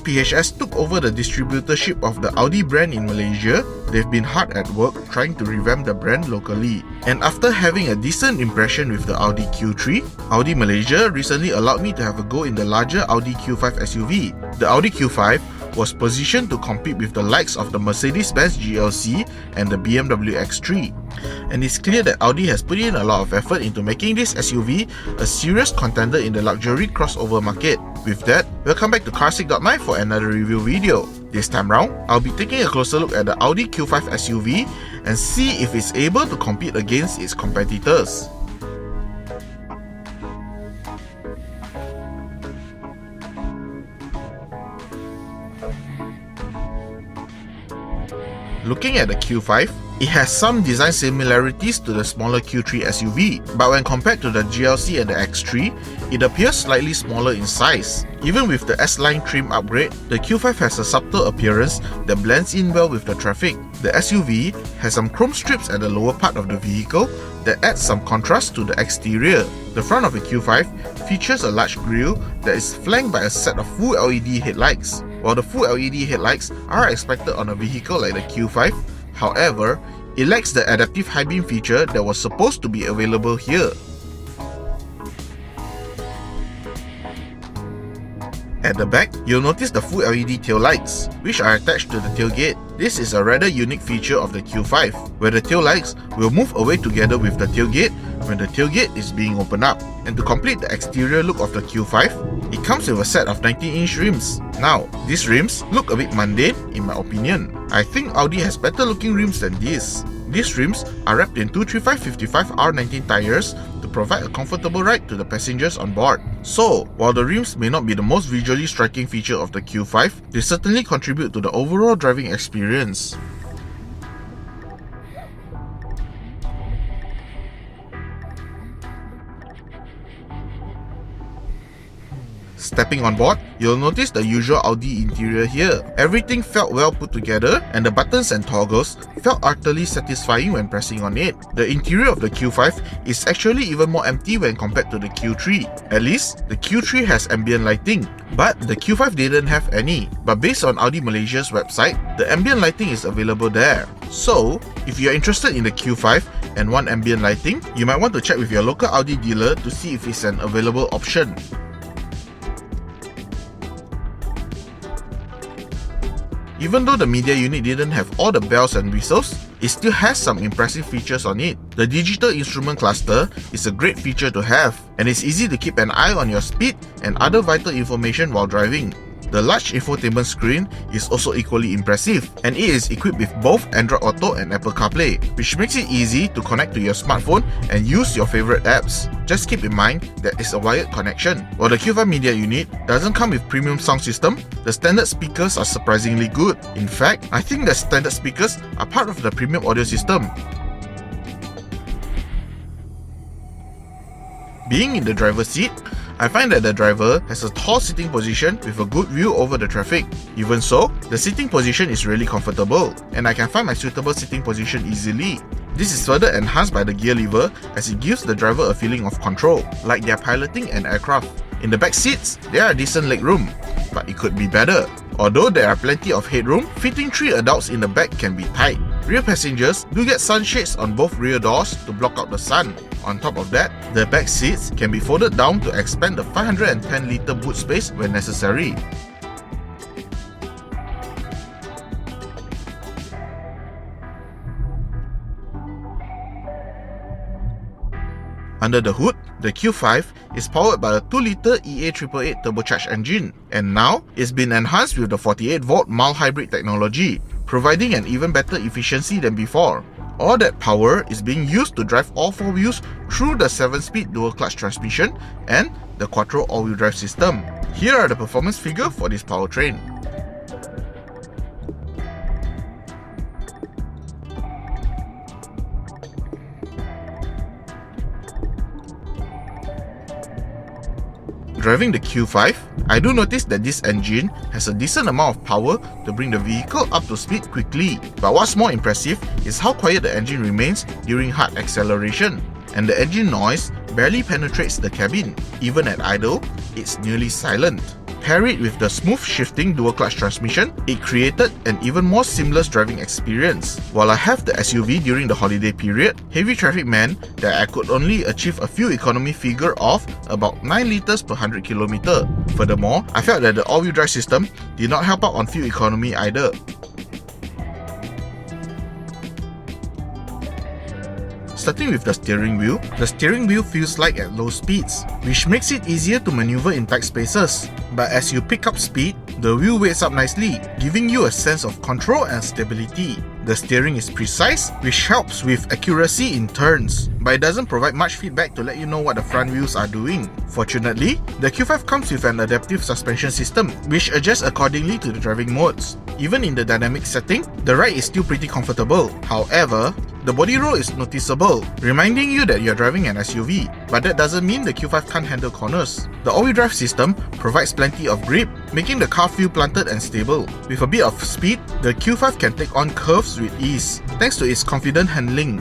PHS took over the distributorship of the Audi brand in Malaysia, they've been hard at work trying to revamp the brand locally. And after having a decent impression with the Audi Q3, Audi Malaysia recently allowed me to have a go in the larger Audi Q5 SUV. The Audi Q5 was positioned to compete with the likes of the Mercedes-Benz GLC and the BMW X3. And it's clear that Audi has put in a lot of effort into making this SUV a serious contender in the luxury crossover market. With that, welcome back to Carsick.my for another review video. This time round, I'll be taking a closer look at the Audi Q5 SUV and see if it's able to compete against its competitors. Looking at the Q5, it has some design similarities to the smaller Q3 SUV, but when compared to the GLC and the X3, it appears slightly smaller in size. Even with the S-Line trim upgrade, the Q5 has a subtle appearance that blends in well with the traffic. The SUV has some chrome strips at the lower part of the vehicle that adds some contrast to the exterior. The front of the Q5 features a large grille that is flanked by a set of full LED headlights. While the full LED headlights are expected on a vehicle like the Q5, however, it lacks the adaptive high beam feature that was supposed to be available here. At the back, you'll notice the full LED tail lights, which are attached to the tailgate. This is a rather unique feature of the Q5, where the tail lights will move away together with the tailgate when the tailgate is being opened up. And to complete the exterior look of the Q5, it comes with a set of 19-inch rims. Now, these rims look a bit mundane in my opinion. I think Audi has better looking rims than this. These rims are wrapped in 235/55 R19 tires to provide a comfortable ride to the passengers on board. So, while the rims may not be the most visually striking feature of the Q5, they certainly contribute to the overall driving experience. Stepping on board, you'll notice the usual Audi interior here. Everything felt well put together and the buttons and toggles felt utterly satisfying when pressing on it. The interior of the Q5 is actually even more empty when compared to the Q3. At least, the Q3 has ambient lighting, but the Q5 didn't have any. But based on Audi Malaysia's website, the ambient lighting is available there. So, if you're interested in the Q5 and want ambient lighting, you might want to check with your local Audi dealer to see if it's an available option. Even though the media unit didn't have all the bells and whistles, it still has some impressive features on it. The digital instrument cluster is a great feature to have, and it's easy to keep an eye on your speed and other vital information while driving. The large infotainment screen is also equally impressive, and it is equipped with both Android Auto and Apple CarPlay, which makes it easy to connect to your smartphone and use your favorite apps. Just keep in mind that it's a wired connection. While the Q5 media unit doesn't come with premium sound system, the standard speakers are surprisingly good. In fact, I think the standard speakers are part of the premium audio system. Being in the driver's seat, I find that the driver has a tall sitting position with a good view over the traffic. Even so, the sitting position is really comfortable, and I can find my suitable sitting position easily. This is further enhanced by the gear lever as it gives the driver a feeling of control, like they're piloting an aircraft. In the back seats, there are decent legroom, but it could be better. Although there are plenty of headroom, fitting 3 adults in the back can be tight. Rear passengers do get sunshades on both rear doors to block out the sun. On top of that, the back seats can be folded down to expand the 510-litre boot space when necessary. Under the hood, the Q5 is powered by a 2-litre EA888 turbocharged engine, and now it's been enhanced with the 48-volt mild hybrid technology, providing an even better efficiency than before. All that power is being used to drive all 4 wheels through the 7-speed dual-clutch transmission and the Quattro all-wheel drive system. Here are the performance figures for this powertrain. Driving the Q5, I do notice that this engine has a decent amount of power to bring the vehicle up to speed quickly. But what's more impressive is how quiet the engine remains during hard acceleration. And the engine noise barely penetrates the cabin. Even at idle, it's nearly silent. Pair it with the smooth shifting dual clutch transmission, it created an even more seamless driving experience. While I have the SUV during the holiday period, heavy traffic meant that I could only achieve a fuel economy figure of about 9 liters per 100 km. Furthermore, I felt that the all-wheel drive system did not help out on fuel economy either. Starting with the steering wheel feels light at low speeds, which makes it easier to maneuver in tight spaces. But as you pick up speed, the wheel weights up nicely, giving you a sense of control and stability. The steering is precise, which helps with accuracy in turns, but it doesn't provide much feedback to let you know what the front wheels are doing. Fortunately, the Q5 comes with an adaptive suspension system, which adjusts accordingly to the driving modes. Even in the dynamic setting, the ride is still pretty comfortable. However, the body roll is noticeable, reminding you that you're driving an SUV, but that doesn't mean the Q5 can't handle corners. The all-wheel drive system provides plenty of grip, making the car feel planted and stable. With a bit of speed, the Q5 can take on curves with ease, thanks to its confident handling.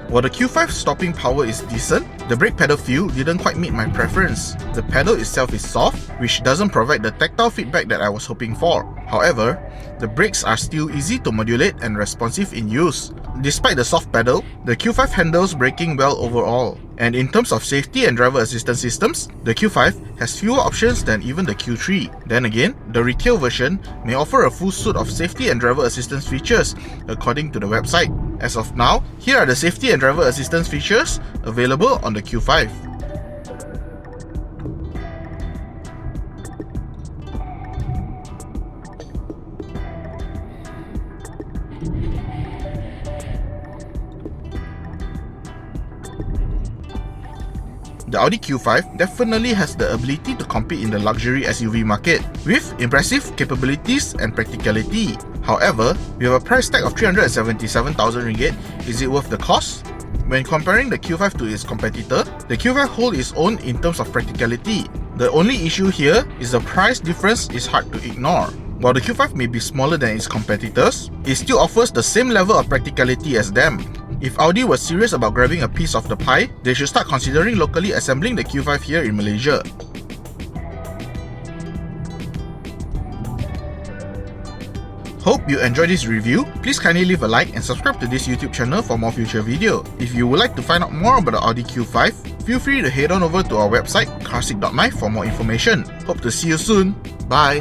While the Q5's stopping power is decent, the brake pedal feel didn't quite meet my preference. The pedal itself is soft, which doesn't provide the tactile feedback that I was hoping for. However, the brakes are still easy to modulate and responsive in use. Despite the soft pedal, the Q5 handles braking well overall. And in terms of safety and driver assistance systems, the Q5 has fewer options than even the Q3. Then again, the retail version may offer a full suite of safety and driver assistance features, according to the website. As of now, here are the safety and driver assistance features available on the Q5. The Audi Q5 definitely has the ability to compete in the luxury SUV market, with impressive capabilities and practicality. However, with a price tag of 377,000 ringgit, is it worth the cost? When comparing the Q5 to its competitor, the Q5 holds its own in terms of practicality. The only issue here is the price difference is hard to ignore. While the Q5 may be smaller than its competitors, it still offers the same level of practicality as them. If Audi was serious about grabbing a piece of the pie, they should start considering locally assembling the Q5 here in Malaysia. Hope you enjoyed this review. Please kindly leave a like and subscribe to this YouTube channel for more future videos. If you would like to find out more about the Audi Q5, feel free to head on over to our website carsick.my for more information. Hope to see you soon. Bye!